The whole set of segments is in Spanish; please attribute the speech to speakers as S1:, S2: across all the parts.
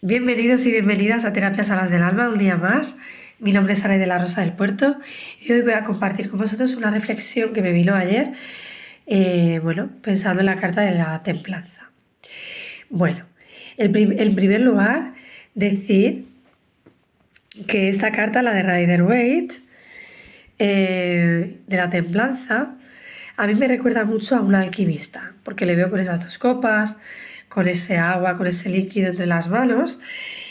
S1: Bienvenidos y bienvenidas a Terapias a las del Alma, un día más. Mi nombre es Saray de la Rosa del Puerto y hoy voy a compartir con vosotros una reflexión que me vino ayer, pensando en la carta de la templanza. Bueno, en primer lugar, decir que esta carta, la de Rider-Waite, de la templanza, a mí me recuerda mucho a un alquimista, porque le veo con esas dos copas, con ese agua, con ese líquido entre las manos,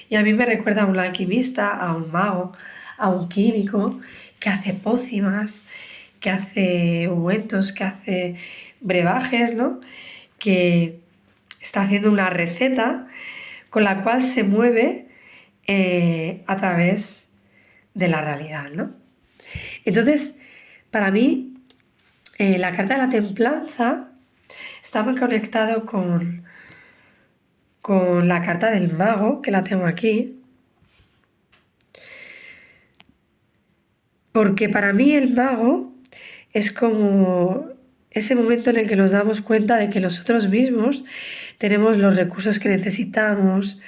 S1: y a mí me recuerda a un alquimista, a un mago, a un químico que hace pócimas, que hace ungüentos, que hace brebajes, ¿no? Que está haciendo una receta con la cual se mueve a través de la realidad, ¿no? Entonces, para mí, la carta de la templanza está muy conectado con la carta del mago, que la tengo aquí, porque para mí el mago es como ese momento en el que nos damos cuenta de que nosotros mismos tenemos los recursos que necesitamos,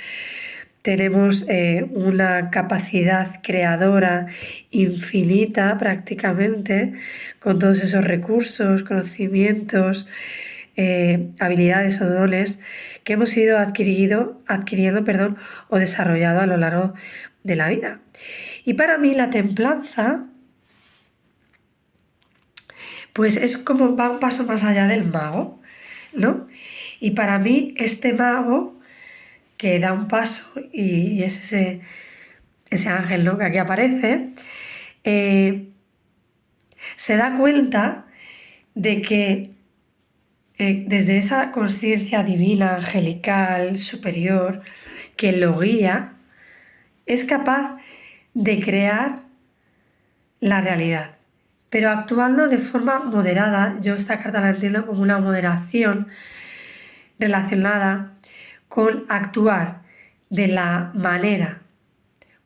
S1: tenemos una capacidad creadora infinita prácticamente, con todos esos recursos, conocimientos, habilidades o dones que hemos ido adquiriendo o desarrollado a lo largo de la vida. Y para mí la templanza pues es como va un paso más allá del mago, ¿no? Y para mí este mago que da un paso y es ese ángel, ¿no?, que aquí aparece, se da cuenta de que desde esa conciencia divina, angelical, superior, que lo guía, es capaz de crear la realidad, pero actuando de forma moderada. Yo esta carta la entiendo como una moderación relacionada con actuar de la manera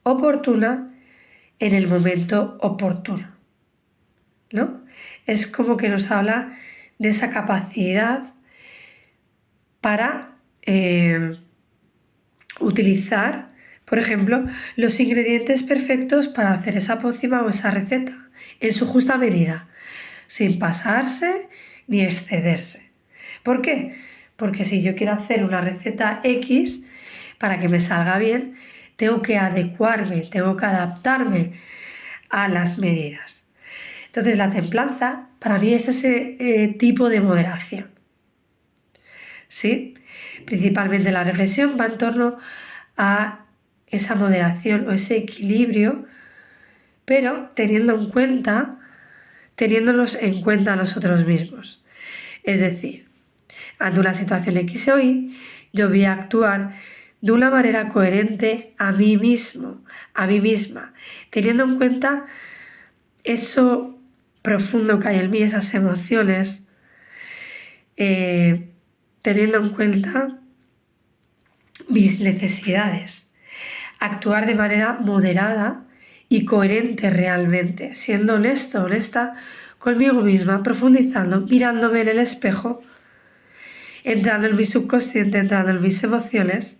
S1: oportuna en el momento oportuno, ¿no? Es como que nos habla de esa capacidad para utilizar, por ejemplo, los ingredientes perfectos para hacer esa pócima o esa receta en su justa medida, sin pasarse ni excederse. ¿Por qué? Porque si yo quiero hacer una receta X, para que me salga bien, tengo que adecuarme, tengo que adaptarme a las medidas. Entonces la templanza para mí es ese tipo de moderación, ¿sí? Principalmente la reflexión va en torno a esa moderación o ese equilibrio, pero teniéndonos en cuenta a nosotros mismos. Es decir, ante una situación X o Y, yo voy a actuar de una manera coherente a mí mismo, a mí misma, teniendo en cuenta eso profundo que hay en mí, esas emociones, teniendo en cuenta mis necesidades, actuar de manera moderada y coherente realmente, siendo honesta conmigo misma, profundizando, mirándome en el espejo, entrando en mi subconsciente, entrando en mis emociones,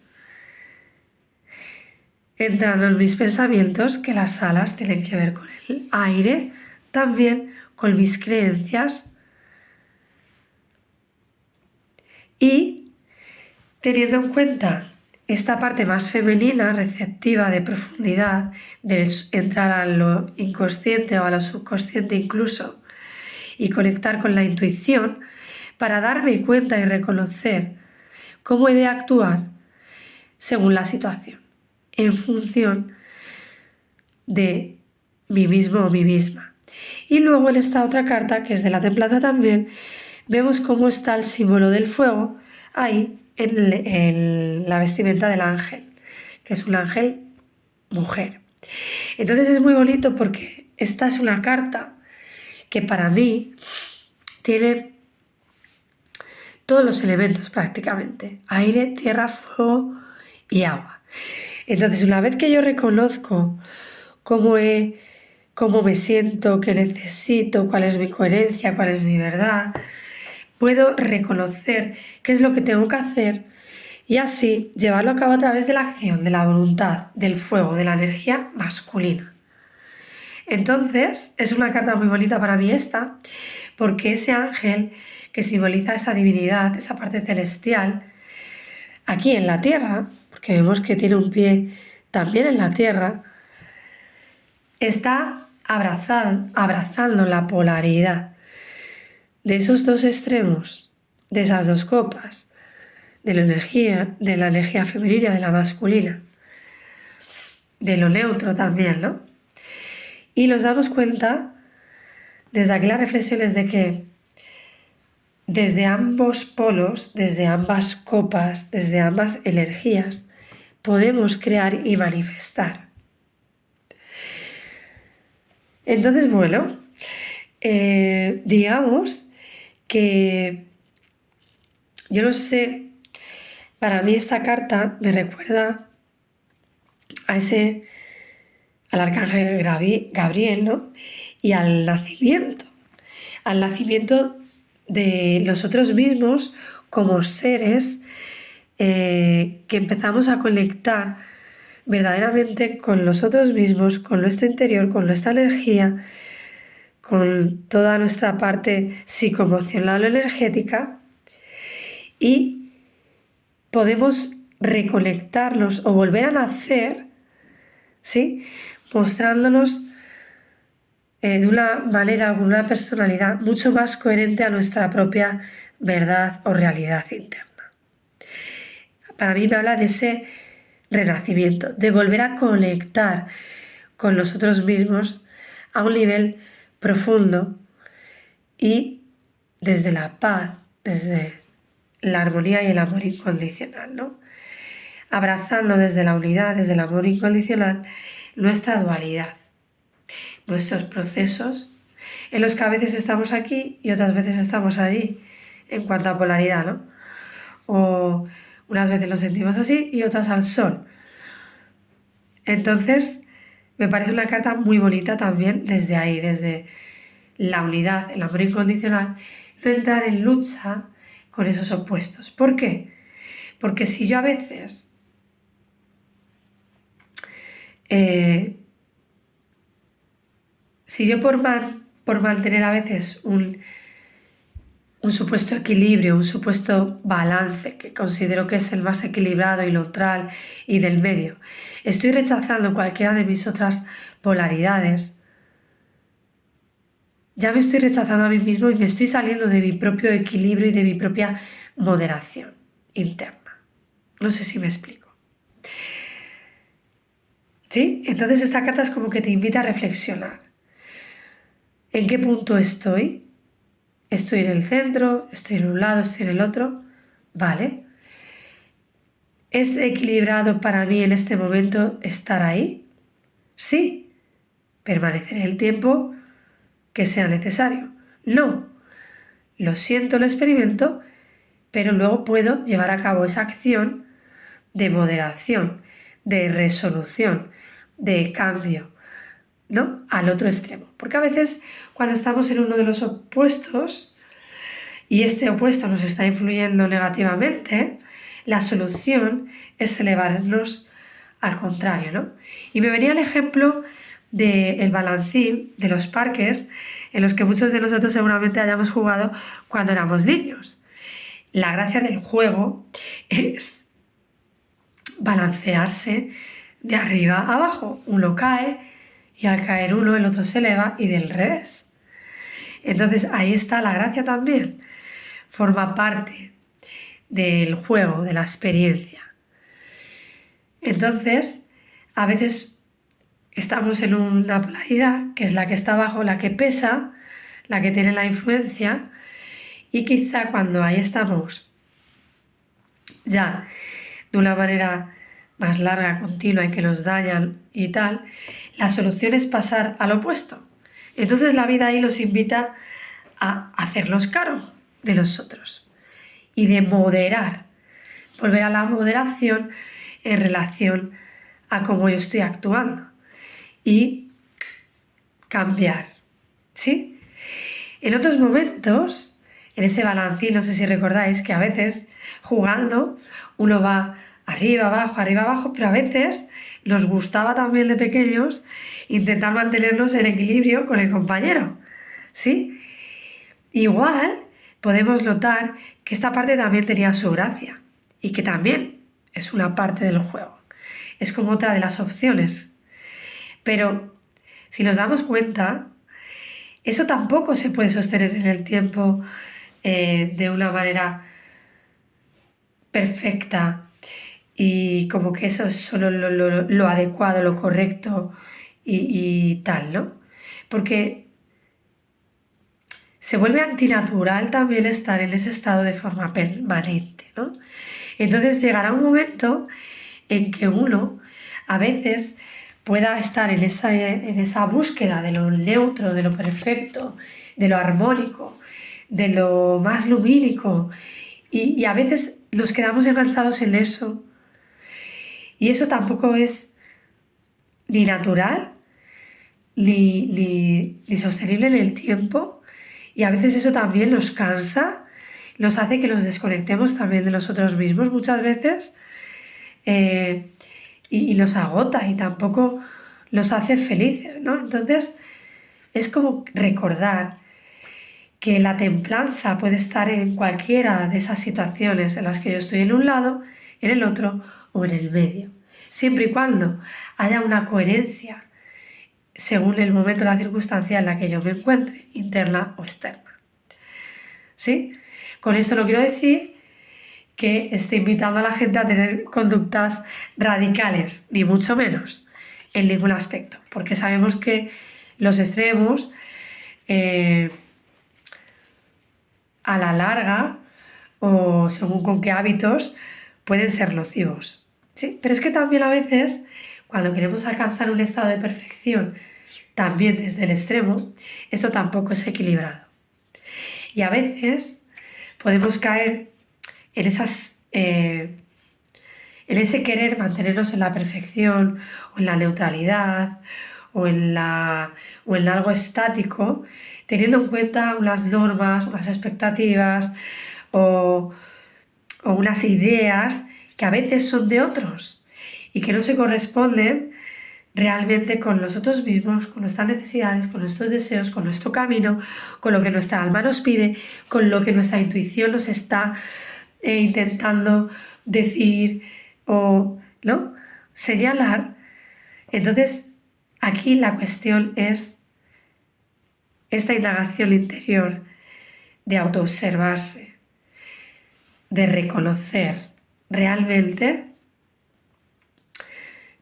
S1: entrando en mis pensamientos, que las alas tienen que ver con el aire, también con mis creencias, y teniendo en cuenta esta parte más femenina, receptiva, de profundidad, de entrar a lo inconsciente o a lo subconsciente incluso y conectar con la intuición, para darme cuenta y reconocer cómo he de actuar según la situación, en función de mí mismo o mí misma. Y luego en esta otra carta, que es de la templanza también, vemos cómo está el símbolo del fuego ahí en la vestimenta del ángel, que es un ángel mujer. Entonces es muy bonito porque esta es una carta que para mí tiene todos los elementos prácticamente: aire, tierra, fuego y agua. Entonces, una vez que yo reconozco cómo me siento, qué necesito, cuál es mi coherencia, cuál es mi verdad, puedo reconocer qué es lo que tengo que hacer y así llevarlo a cabo a través de la acción, de la voluntad, del fuego, de la energía masculina. Entonces, es una carta muy bonita para mí esta, porque ese ángel que simboliza esa divinidad, esa parte celestial, aquí en la tierra, porque vemos que tiene un pie también en la tierra, está abrazando la polaridad de esos dos extremos, de esas dos copas, de la energía femenina, de la masculina, de lo neutro también, ¿no? Y nos damos cuenta, desde aquí las reflexiones, de que desde ambos polos, desde ambas copas, desde ambas energías, podemos crear y manifestar. Entonces, bueno, digamos que yo no sé, para mí esta carta me recuerda al arcángel Gabriel, ¿no? Y al nacimiento de nosotros mismos como seres que empezamos a conectar verdaderamente con nosotros mismos, con nuestro interior, con nuestra energía, con toda nuestra parte psicoemocional o energética, y podemos reconectarnos o volver a nacer, ¿sí? Mostrándonos de una manera, con una personalidad mucho más coherente a nuestra propia verdad o realidad interna. Para mí me habla de ese renacimiento, de volver a conectar con nosotros mismos a un nivel profundo y desde la paz, desde la armonía y el amor incondicional, ¿no? Abrazando desde la unidad, desde el amor incondicional, nuestra dualidad, nuestros procesos, en los que a veces estamos aquí y otras veces estamos allí, en cuanto a polaridad, ¿no? O unas veces lo sentimos así y otras al sol. Entonces, me parece una carta muy bonita también desde ahí, desde la unidad, el amor incondicional, no entrar en lucha con esos opuestos. ¿Por qué? Porque si yo a veces por mantener a veces un supuesto equilibrio, un supuesto balance, que considero que es el más equilibrado y neutral y del medio, estoy rechazando cualquiera de mis otras polaridades, ya me estoy rechazando a mí mismo y me estoy saliendo de mi propio equilibrio y de mi propia moderación interna. No sé si me explico. ¿Sí? Entonces esta carta es como que te invita a reflexionar. ¿En qué punto estoy? ¿Estoy en el centro? ¿Estoy en un lado? ¿Estoy en el otro? Vale. ¿Es equilibrado para mí en este momento estar ahí? Sí. ¿Permaneceré el tiempo que sea necesario? No. Lo siento, lo experimento, pero luego puedo llevar a cabo esa acción de moderación, de resolución, de cambio, ¿no? Al otro extremo. Porque a veces cuando estamos en uno de los opuestos y este opuesto nos está influyendo negativamente, la solución es elevarnos al contrario, ¿no? Y me venía el ejemplo del balancín, de los parques, en los que muchos de nosotros seguramente hayamos jugado cuando éramos niños. La gracia del juego es balancearse de arriba a abajo. Uno cae y al caer uno el otro se eleva y del revés. Entonces ahí está la gracia también. Forma parte del juego, de la experiencia. Entonces, a veces estamos en una polaridad, que es la que está abajo, la que pesa, la que tiene la influencia, y quizá cuando ahí estamos ya de una manera más larga, continua y que nos dañan y tal, la solución es pasar al opuesto. Entonces la vida ahí nos invita a hacernos cargo de nosotros y de moderar, volver a la moderación en relación a cómo yo estoy actuando y cambiar, ¿sí? En otros momentos en ese balancín, no sé si recordáis, que a veces jugando uno va arriba, abajo, pero a veces nos gustaba también de pequeños intentar mantenernos en equilibrio con el compañero, ¿sí? Igual podemos notar que esta parte también tenía su gracia y que también es una parte del juego. Es como otra de las opciones. Pero si nos damos cuenta, eso tampoco se puede sostener en el tiempo de una manera perfecta y como que eso es solo lo adecuado, lo correcto y tal, ¿no? Porque se vuelve antinatural también estar en ese estado de forma permanente, ¿no? Entonces llegará un momento en que uno a veces pueda estar en esa búsqueda de lo neutro, de lo perfecto, de lo armónico, de lo más lumínico y a veces nos quedamos enganchados en eso y eso tampoco es ni natural ni sostenible en el tiempo y a veces eso también nos cansa, nos hace que nos desconectemos también de nosotros mismos muchas veces y los agota y tampoco los hace felices, ¿no? Entonces es como recordar que la templanza puede estar en cualquiera de esas situaciones en las que yo estoy en un lado, en el otro o en el medio, siempre y cuando haya una coherencia según el momento o la circunstancia en la que yo me encuentre, interna o externa. ¿Sí? Con esto no quiero decir que esté invitando a la gente a tener conductas radicales, ni mucho menos, en ningún aspecto, porque sabemos que los extremos a la larga o según con qué hábitos pueden ser nocivos. ¿Sí? Pero es que también a veces, cuando queremos alcanzar un estado de perfección, también desde el extremo, esto tampoco es equilibrado. Y a veces podemos caer en ese querer mantenernos en la perfección o en la neutralidad o en algo estático, teniendo en cuenta unas normas, unas expectativas o unas ideas que a veces son de otros y que no se corresponden realmente con nosotros mismos, con nuestras necesidades, con nuestros deseos, con nuestro camino, con lo que nuestra alma nos pide, con lo que nuestra intuición nos está intentando decir o ¿no? señalar. Entonces, aquí la cuestión es esta indagación interior de autoobservarse, de reconocer realmente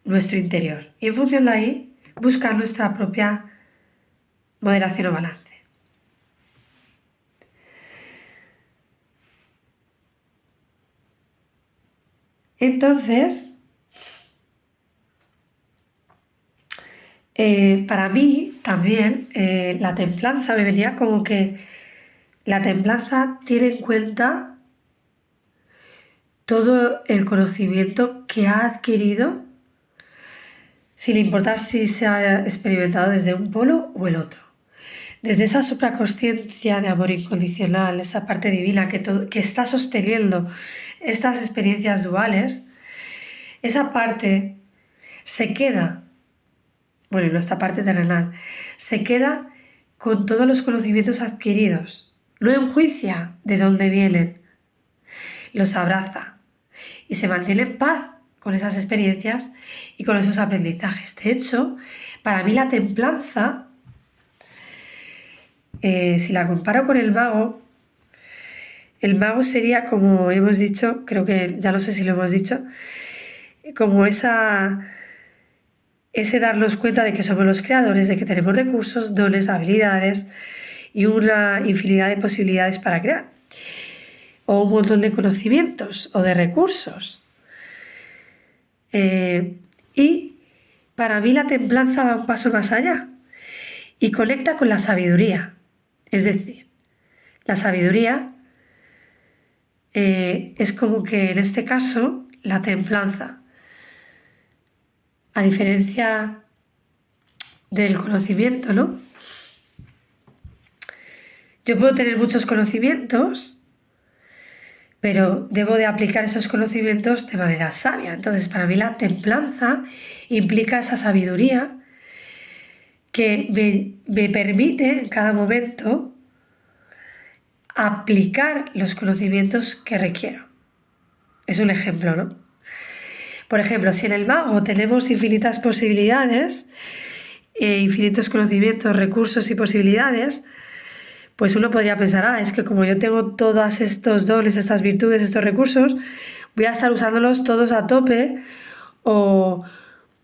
S1: nuestro interior y en función de ahí buscar nuestra propia moderación o balance. Entonces, para mí también la templanza me venía como que la templanza tiene en cuenta todo el conocimiento que ha adquirido sin importar si se ha experimentado desde un polo o el otro. Desde esa supraconsciencia de amor incondicional, esa parte divina que está sosteniendo estas experiencias duales, esa parte se queda, bueno, y nuestra parte terrenal, se queda con todos los conocimientos adquiridos, no enjuicia de dónde vienen, los abraza y se mantiene en paz con esas experiencias y con esos aprendizajes. De hecho, para mí la templanza, si la comparo con el mago sería, como hemos dicho, creo que ya no sé si lo hemos dicho, como ese darnos cuenta de que somos los creadores, de que tenemos recursos, dones, habilidades y una infinidad de posibilidades para crear. O un montón de conocimientos o de recursos. Y para mí la templanza va un paso más allá y conecta con la sabiduría. Es decir, la sabiduría es como que en este caso la templanza, a diferencia del conocimiento, ¿no? Yo puedo tener muchos conocimientos, pero debo de aplicar esos conocimientos de manera sabia. Entonces, para mí la templanza implica esa sabiduría que me permite en cada momento aplicar los conocimientos que requiero. Es un ejemplo, ¿no? Por ejemplo, si en el mago tenemos infinitas posibilidades, infinitos conocimientos, recursos y posibilidades, pues uno podría pensar, es que como yo tengo todos estos dones, estas virtudes, estos recursos, voy a estar usándolos todos a tope o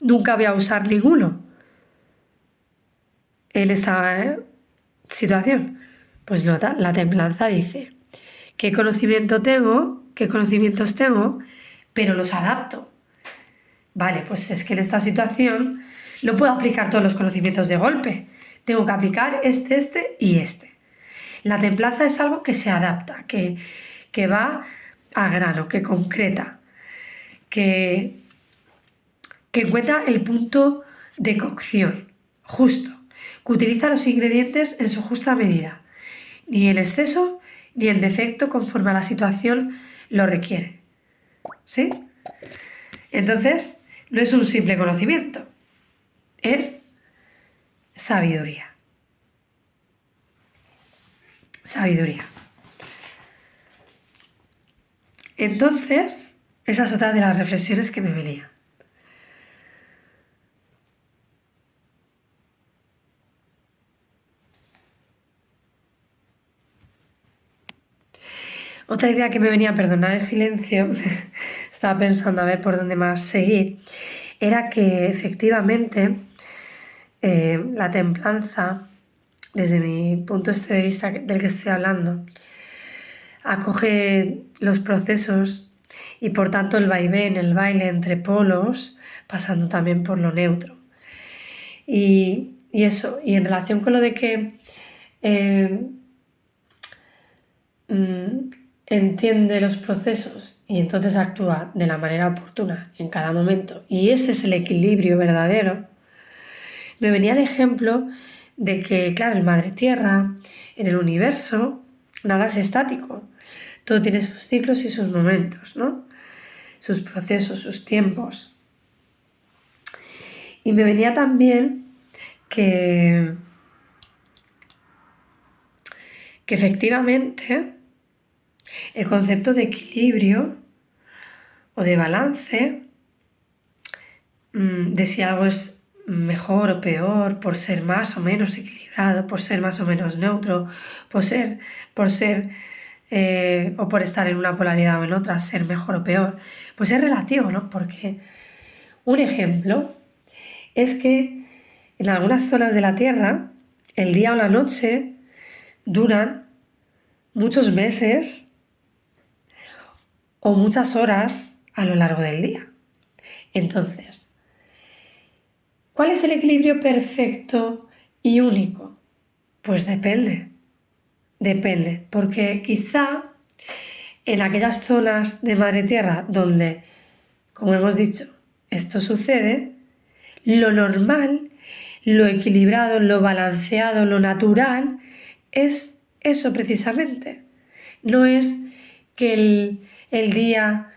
S1: nunca voy a usar ninguno en esta situación. Pues no, la templanza dice, ¿qué conocimiento tengo? ¿Qué conocimientos tengo? Pero los adapto. Vale, pues es que en esta situación no puedo aplicar todos los conocimientos de golpe. Tengo que aplicar este y este. La templanza es algo que se adapta, que va a grano, que concreta, que encuentra el punto de cocción justo, que utiliza los ingredientes en su justa medida, ni el exceso ni el defecto conforme a la situación lo requiere. ¿Sí? Entonces, no es un simple conocimiento, es sabiduría. Sabiduría. Entonces, esa es otra de las reflexiones que me venía. Otra idea que me venía, perdonar el silencio, estaba pensando a ver por dónde más seguir, era que efectivamente la templanza, desde mi punto de vista del que estoy hablando, acoge los procesos y por tanto el vaivén, el baile entre polos, pasando también por lo neutro. Y eso, y en relación con lo de que entiende los procesos y entonces actúa de la manera oportuna en cada momento, y ese es el equilibrio verdadero, me venía el ejemplo de que, claro, en Madre Tierra, en el universo, nada es estático. Todo tiene sus ciclos y sus momentos, ¿no? Sus procesos, sus tiempos. Y me venía también que efectivamente el concepto de equilibrio o de balance, de si algo es mejor o peor, por ser más o menos equilibrado, por ser más o menos neutro, por ser o por estar en una polaridad o en otra, ser mejor o peor, pues es relativo, ¿no? Porque un ejemplo es que en algunas zonas de la Tierra el día o la noche duran muchos meses o muchas horas a lo largo del día. Entonces, ¿cuál es el equilibrio perfecto y único? Pues depende, porque quizá en aquellas zonas de Madre Tierra donde, como hemos dicho, esto sucede, lo normal, lo equilibrado, lo balanceado, lo natural, es eso precisamente. No es que el día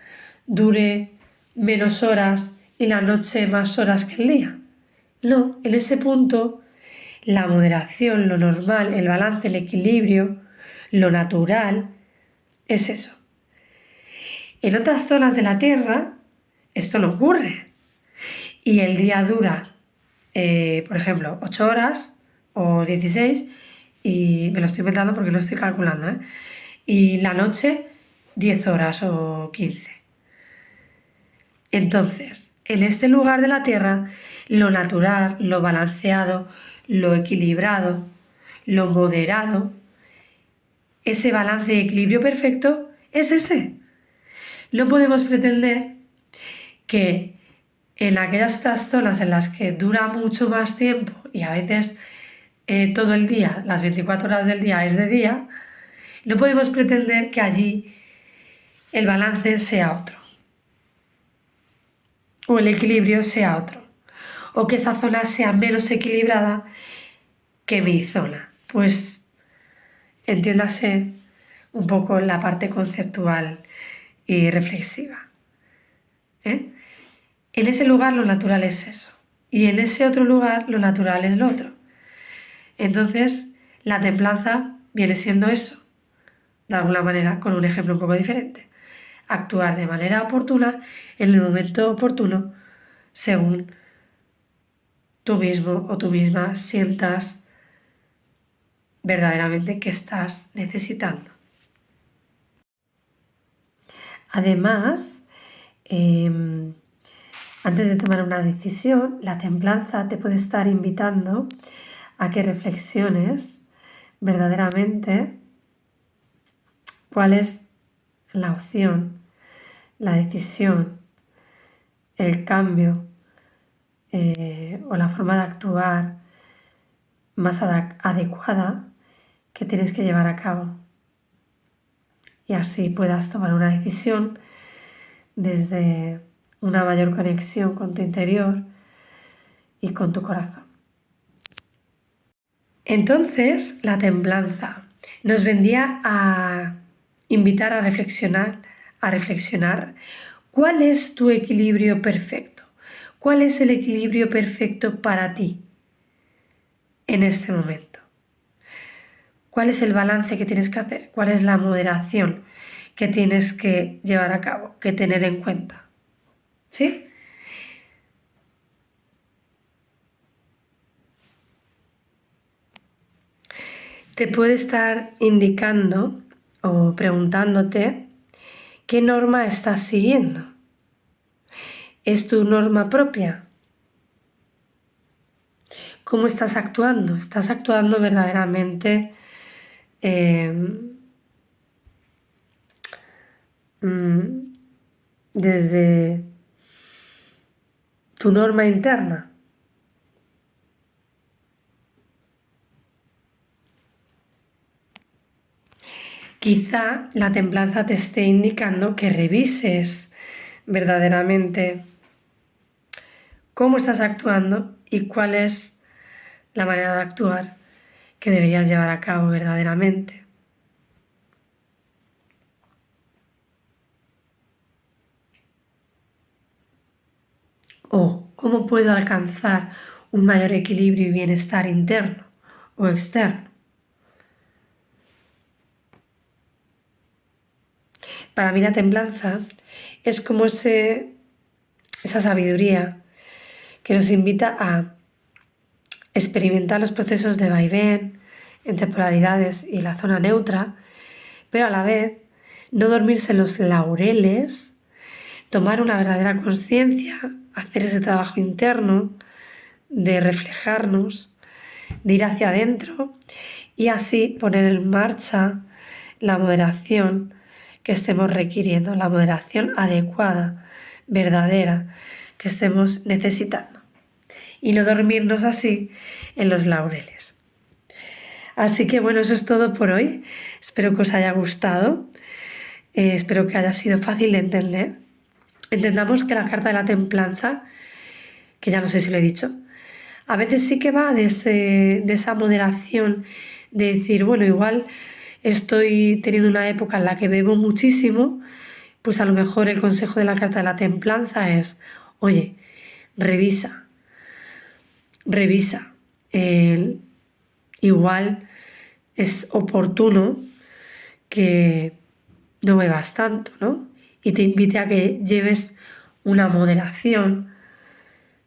S1: dure menos horas y la noche más horas que el día. No, en ese punto la moderación, lo normal, el balance, el equilibrio, lo natural, es eso. En otras zonas de la Tierra esto no ocurre y el día dura, por ejemplo, 8 horas o 16, y me lo estoy inventando porque lo estoy calculando, y la noche 10 horas o 15. Entonces, en este lugar de la Tierra, lo natural, lo balanceado, lo equilibrado, lo moderado, ese balance y equilibrio perfecto es ese. No podemos pretender que en aquellas otras zonas en las que dura mucho más tiempo y a veces todo el día, las 24 horas del día es de día, no podemos pretender que allí el balance sea otro o el equilibrio sea otro o que esa zona sea menos equilibrada que mi zona. Pues entiéndase un poco la parte conceptual y reflexiva. En ese lugar lo natural es eso, y en ese otro lugar lo natural es lo otro. Entonces, la templanza viene siendo eso, de alguna manera, con un ejemplo un poco diferente. Actuar de manera oportuna en el momento oportuno, según tú mismo o tú misma sientas verdaderamente que estás necesitando. Además, antes de tomar una decisión, la templanza te puede estar invitando a que reflexiones verdaderamente cuál es la opción, la decisión, el cambio o la forma de actuar más adecuada que tienes que llevar a cabo. Y así puedas tomar una decisión desde una mayor conexión con tu interior y con tu corazón. Entonces, la templanza nos vendría a invitar a reflexionar cuál es tu equilibrio perfecto, cuál es el equilibrio perfecto para ti en este momento, cuál es el balance que tienes que hacer, cuál es la moderación que tienes que llevar a cabo, que tener en cuenta. ¿Sí? Te puede estar indicando o preguntándote qué norma estás siguiendo. ¿Es tu norma propia? ¿Cómo estás actuando? ¿Estás actuando verdaderamente desde tu norma interna? Quizá la templanza te esté indicando que revises verdaderamente cómo estás actuando y cuál es la manera de actuar que deberías llevar a cabo verdaderamente. O cómo puedo alcanzar un mayor equilibrio y bienestar interno o externo. Para mí la templanza es como esa sabiduría que nos invita a experimentar los procesos de vaivén entre polaridades y la zona neutra, pero a la vez no dormirse en los laureles, tomar una verdadera conciencia, hacer ese trabajo interno de reflejarnos, de ir hacia adentro y así poner en marcha la moderación que estemos requiriendo, la moderación adecuada, verdadera, que estemos necesitando. Y no dormirnos así en los laureles. Así que bueno, eso es todo por hoy. Espero que os haya gustado. Espero que haya sido fácil de entender. Entendamos que la carta de la templanza, que ya no sé si lo he dicho, a veces sí que va de esa moderación de decir, bueno, igual estoy teniendo una época en la que bebo muchísimo, pues a lo mejor el consejo de la carta de la templanza es, oye, revisa. Igual es oportuno que no bebas tanto, ¿no? Y te invite a que lleves una moderación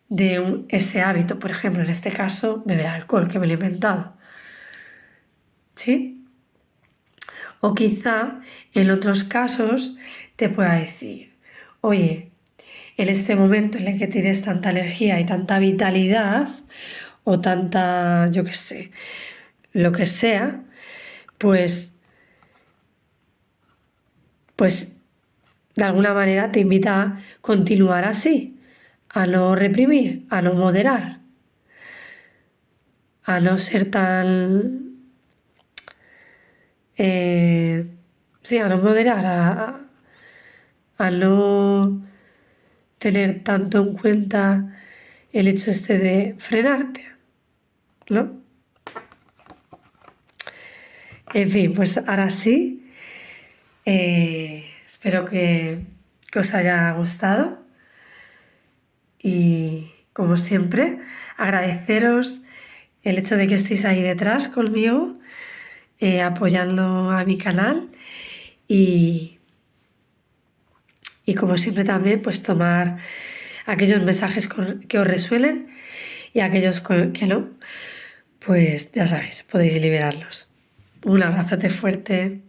S1: de ese hábito, por ejemplo, en este caso, beber alcohol, que me lo he inventado. ¿Sí? O quizá en otros casos te pueda decir, oye, en este momento en el que tienes tanta energía y tanta vitalidad, o tanta, yo qué sé, lo que sea, pues de alguna manera te invita a continuar así, a no reprimir, a no moderar, a no ser tan... a no moderar, a no tener tanto en cuenta el hecho de frenarte, ¿no? En fin, pues ahora sí, espero que os haya gustado y como siempre, agradeceros el hecho de que estéis ahí detrás conmigo, apoyando a mi canal y, y como siempre también pues tomar aquellos mensajes que os resuelen y aquellos que no, pues ya sabéis, podéis liberarlos. Un abrazote fuerte.